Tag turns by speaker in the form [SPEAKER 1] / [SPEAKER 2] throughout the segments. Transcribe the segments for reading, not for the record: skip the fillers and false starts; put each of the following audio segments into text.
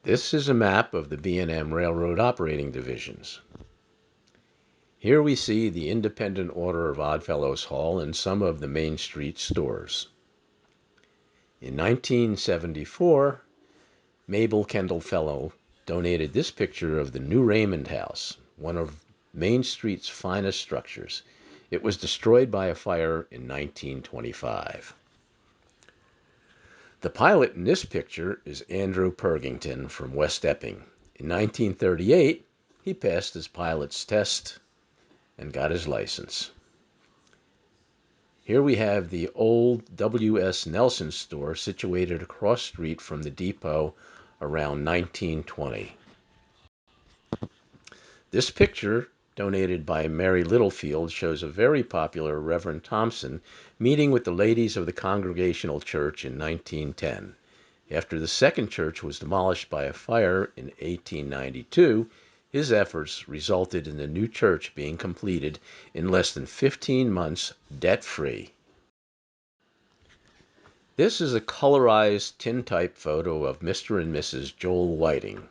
[SPEAKER 1] This is a map of the B&M Railroad operating divisions. Here we see the Independent Order of Oddfellows Hall and some of the Main Street stores. In 1974, Mabel Kendall Fellow donated this picture of the new Raymond House, one of Main Street's finest structures. It was destroyed by a fire in 1925. The pilot in this picture is Andrew Pergington from West Epping. In 1938, he passed his pilot's test and got his license. Here we have the old W.S. Nelson store situated across street from the depot around 1920. This picture, donated by Mary Littlefield, shows a very popular Reverend Thompson meeting with the ladies of the Congregational Church in 1910. After the second church was demolished by a fire in 1892, his efforts resulted in the new church being completed in less than 15 months, debt-free. This is a colorized tintype photo of Mr. and Mrs. Joel Whiting.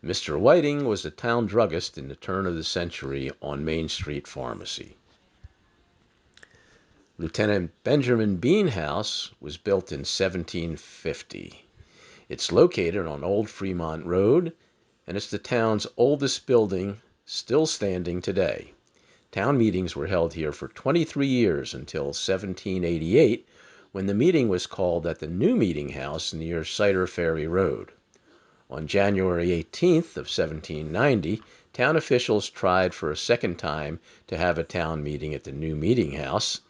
[SPEAKER 1] Mr. Whiting was a town druggist in the turn of the century on Main Street Pharmacy. Lieutenant Benjamin Bean House was built in 1750. It's located on Old Fremont Road, and it's the town's oldest building, still standing today. Town meetings were held here for 23 years until 1788, when the meeting was called at the new meeting house near Cider Ferry Road. On January 18th of 1790, town officials tried for a second time to have a town meeting at the new meeting house,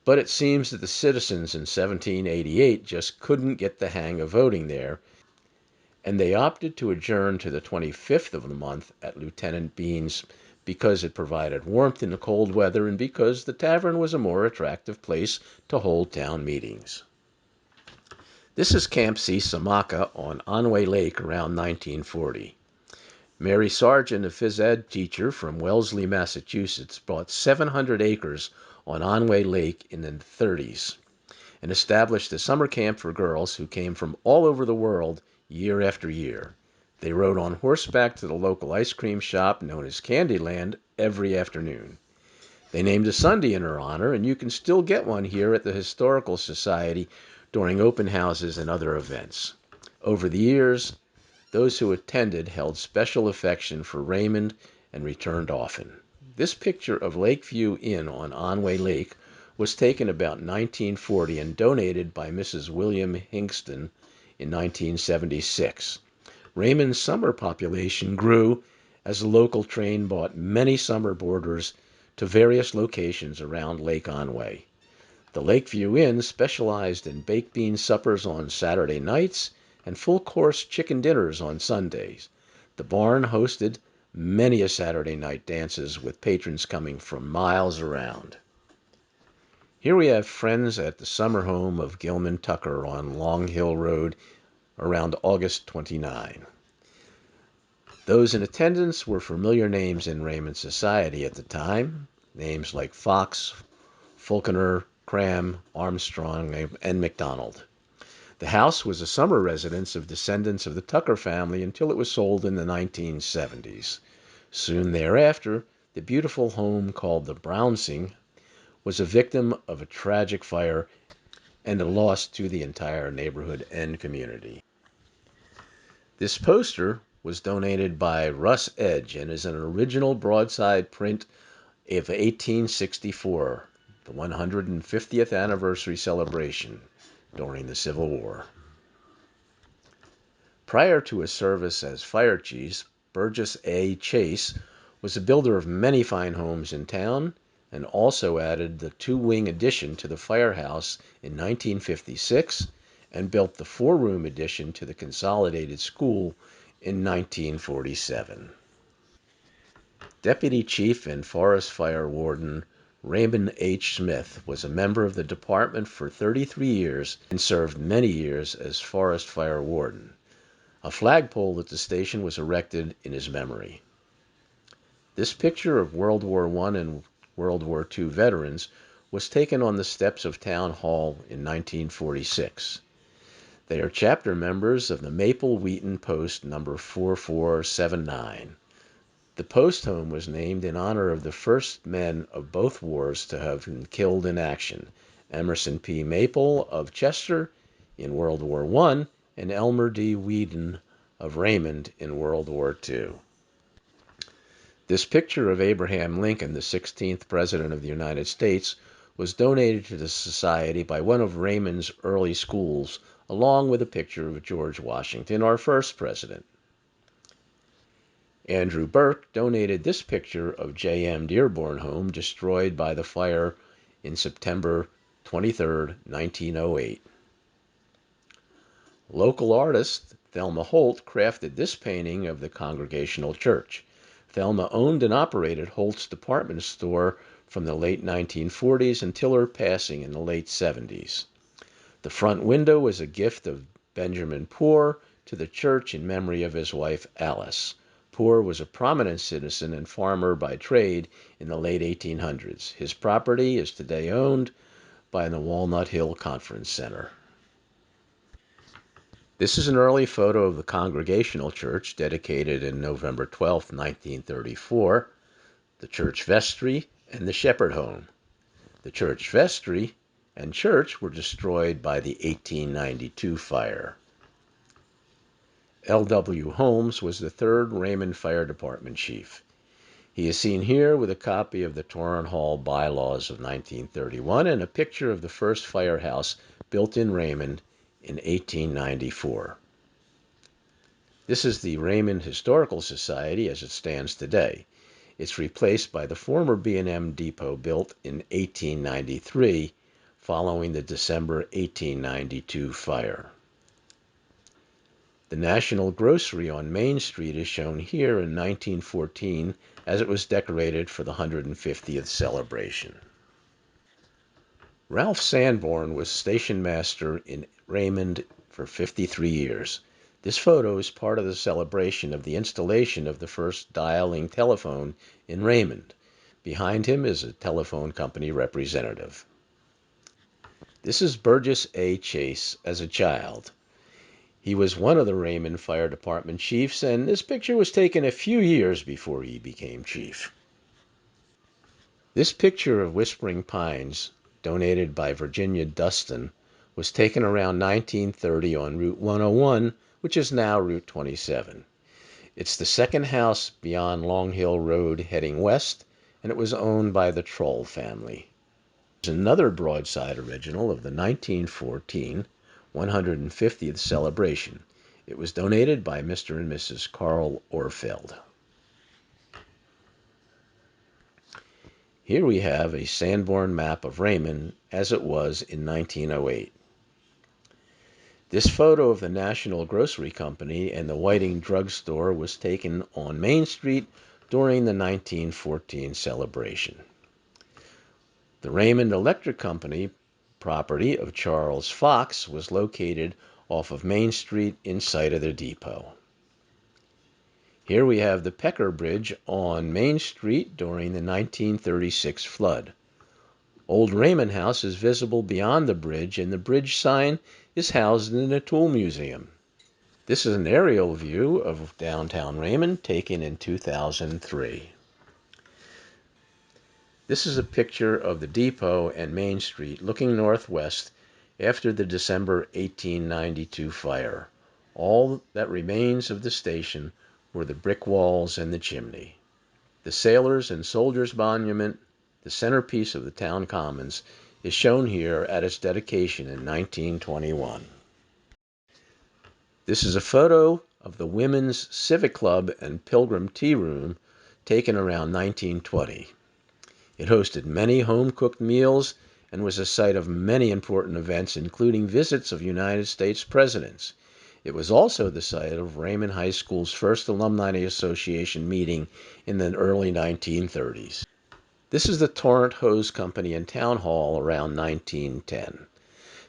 [SPEAKER 1] but it seems that the citizens in 1788 just couldn't get the hang of voting there, and they opted to adjourn to the 25th of the month at Lieutenant Bean's because it provided warmth in the cold weather and because the tavern was a more attractive place to hold town meetings. This is Camp C. Samaka on Onway Lake around 1940. Mary Sargent, a phys ed teacher from Wellesley, Massachusetts, bought 700 acres on Onway Lake in the 30s and established a summer camp for girls who came from all over the world year after year. They rode on horseback to the local ice cream shop known as Candyland every afternoon. They named a Sunday in her honor, and you can still get one here at the Historical Society during open houses and other events. Over the years, those who attended held special affection for Raymond and returned often. This picture of Lakeview Inn on Onway Lake was taken about 1940 and donated by Mrs. William Hingston in 1976. Raymond's summer population grew as the local train brought many summer boarders to various locations around Lake Onway. The Lakeview Inn specialized in baked bean suppers on Saturday nights and full-course chicken dinners on Sundays. The barn hosted many a Saturday night dances with patrons coming from miles around. Here we have friends at the summer home of Gilman Tucker on Long Hill Road around August 29. Those in attendance were familiar names in Raymond society at the time, names like Fox, Fulconer, Cram, Armstrong, and McDonald. The house was a summer residence of descendants of the Tucker family until it was sold in the 1970s. Soon thereafter, the beautiful home called the Brownsing was a victim of a tragic fire and a loss to the entire neighborhood and community. This poster was donated by Russ Edge and is an original broadside print of 1864, the 150th anniversary celebration during the Civil War. Prior to his service as fire chief, Burgess A. Chase was a builder of many fine homes in town and also added the two-wing addition to the firehouse in 1956 and built the four-room addition to the Consolidated School in 1947. Deputy Chief and Forest Fire Warden Raymond H. Smith was a member of the department for 33 years and served many years as Forest Fire Warden. A flagpole at the station was erected in his memory. This picture of World War I and World War II veterans was taken on the steps of Town Hall in 1946. They are chapter members of the Maple Wheaton Post number 4479. The post home was named in honor of the first men of both wars to have been killed in action, Emerson P. Maple of Chester in World War I and Elmer D. Wheaton of Raymond in World War II. This picture of Abraham Lincoln, the 16th President of the United States, was donated to the Society by one of Raymond's early schools, along with a picture of George Washington, our first president. Andrew Burke donated this picture of J.M. Dearborn home destroyed by the fire in September 23, 1908. Local artist Thelma Holt crafted this painting of the Congregational Church. Thelma owned and operated Holt's department store from the late 1940s until her passing in the late 70s. The front window was a gift of Benjamin Poor to the church in memory of his wife Alice. Poor was a prominent citizen and farmer by trade in the late 1800s. His property is today owned by the Walnut Hill Conference Center. This is an early photo of the Congregational Church dedicated in November 12, 1934, the church vestry, and the shepherd home. The church vestry and church were destroyed by the 1892 fire. L.W. Holmes was the third Raymond Fire Department chief. He is seen here with a copy of the Torrent Hall bylaws of 1931 and a picture of the first firehouse built in Raymond in 1894. This is the Raymond Historical Society as it stands today. It's replaced by the former B&M depot built in 1893 following the December 1892 fire. The National Grocery on Main Street is shown here in 1914 as it was decorated for the 150th celebration. Ralph Sanborn was station master in Raymond for 53 years. This photo is part of the celebration of the installation of the first dialing telephone in Raymond. Behind him is a telephone company representative. This is Burgess A. Chase as a child. He was one of the Raymond Fire Department chiefs, and this picture was taken a few years before he became chief. This picture of Whispering Pines, donated by Virginia Dustin, was taken around 1930 on Route 101, which is now Route 27. It's the second house beyond Long Hill Road heading west, and it was owned by the Troll family. There's another broadside original of the 1914 150th celebration. It was donated by Mr. and Mrs. Carl Orfeld. Here we have a Sanborn map of Raymond as it was in 1908. This photo of the National Grocery Company and the Whiting Drug Store was taken on Main Street during the 1914 celebration. The Raymond Electric Company, property of Charles Fox, was located off of Main Street in sight of the depot. Here we have the Pecker Bridge on Main Street during the 1936 flood. Old Raymond House is visible beyond the bridge, and the bridge sign is housed in the Tool Museum. This is an aerial view of downtown Raymond taken in 2003. This is a picture of the depot and Main Street looking northwest after the December 1892 fire. All that remains of the station were the brick walls and the chimney. The Sailors and Soldiers Monument, the centerpiece of the town commons, is shown here at its dedication in 1921. This is a photo of the Women's Civic Club and Pilgrim Tea Room taken around 1920. It hosted many home-cooked meals and was a site of many important events, including visits of United States presidents. It was also the site of Raymond High School's first Alumni Association meeting in the early 1930s. This is the Torrent Hose Company and Town Hall around 1910.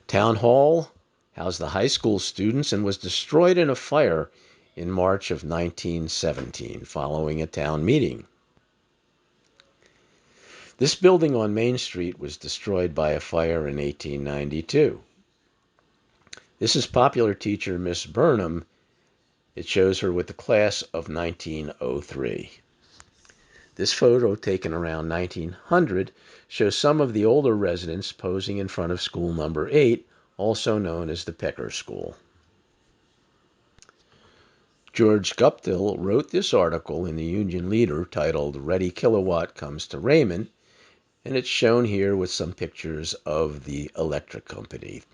[SPEAKER 1] Town Hall housed the high school students and was destroyed in a fire in March of 1917 following a town meeting. This building on Main Street was destroyed by a fire in 1892. This is popular teacher Miss Burnham. It shows her with the class of 1903. This photo, taken around 1900, shows some of the older residents posing in front of school number 8, also known as the Pecker School. George Guptill wrote this article in the Union Leader titled "Ready Kilowatt Comes to Raymond," and it's shown here with some pictures of the electric company.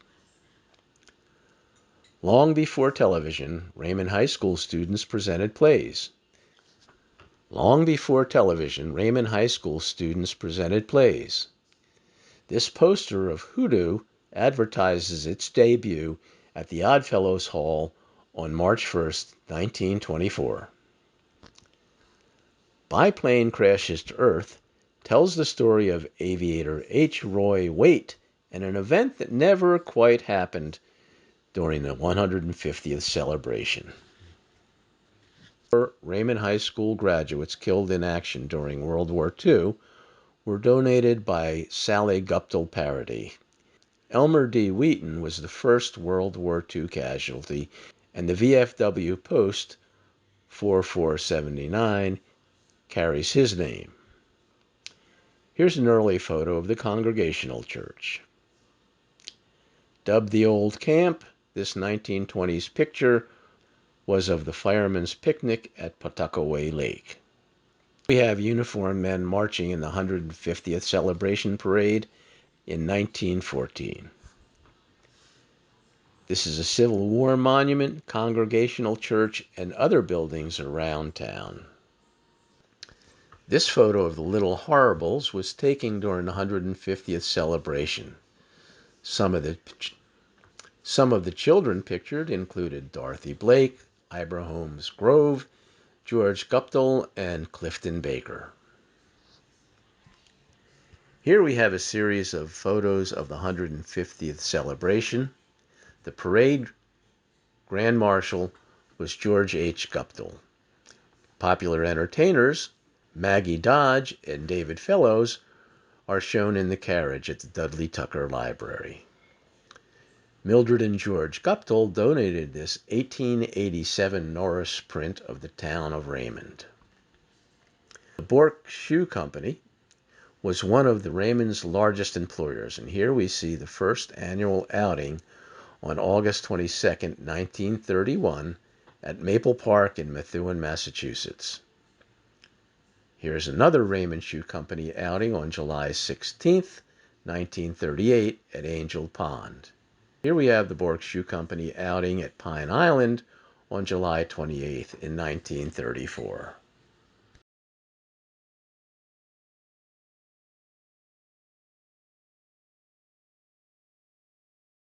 [SPEAKER 1] Long before television, Raymond High School students presented plays. Long before television, Raymond High School students presented plays. This poster of Hoodoo advertises its debut at the Oddfellows Hall on March 1st, 1924. Biplane Crashes to Earth tells the story of aviator H. Roy Waite and an event that never quite happened during the 150th celebration. Raymond High School graduates killed in action during World War II were donated by Sally Guptill Parody. Elmer D. Wheaton was the first World War II casualty, and the VFW Post 4479 carries his name. Here's an early photo of the Congregational Church. Dubbed the Old Camp, this 1920s picture was of the firemen's picnic at Pawtuckaway Lake. We have uniformed men marching in the 150th celebration parade in 1914. This is a Civil War monument, Congregational Church, and other buildings around town. This photo of the Little Horribles was taken during the 150th celebration. Some of the children pictured included Dorothy Blake, Ibra Holmes Grove, George Guptill, and Clifton Baker. Here we have a series of photos of the 150th celebration. The parade Grand Marshal was George H. Guptill. Popular entertainers, Maggie Dodge and David Fellows, are shown in the carriage at the Dudley Tucker Library. Mildred and George Guptill donated this 1887 Norris print of the town of Raymond. The Bork Shoe Company was one of the Raymond's largest employers, and here we see the first annual outing on August 22, 1931, at Maple Park in Methuen, Massachusetts. Here's another Raymond Shoe Company outing on July 16, 1938, at Angel Pond. Here we have the Bork Shoe Company outing at Pine Island on July 28 in 1934.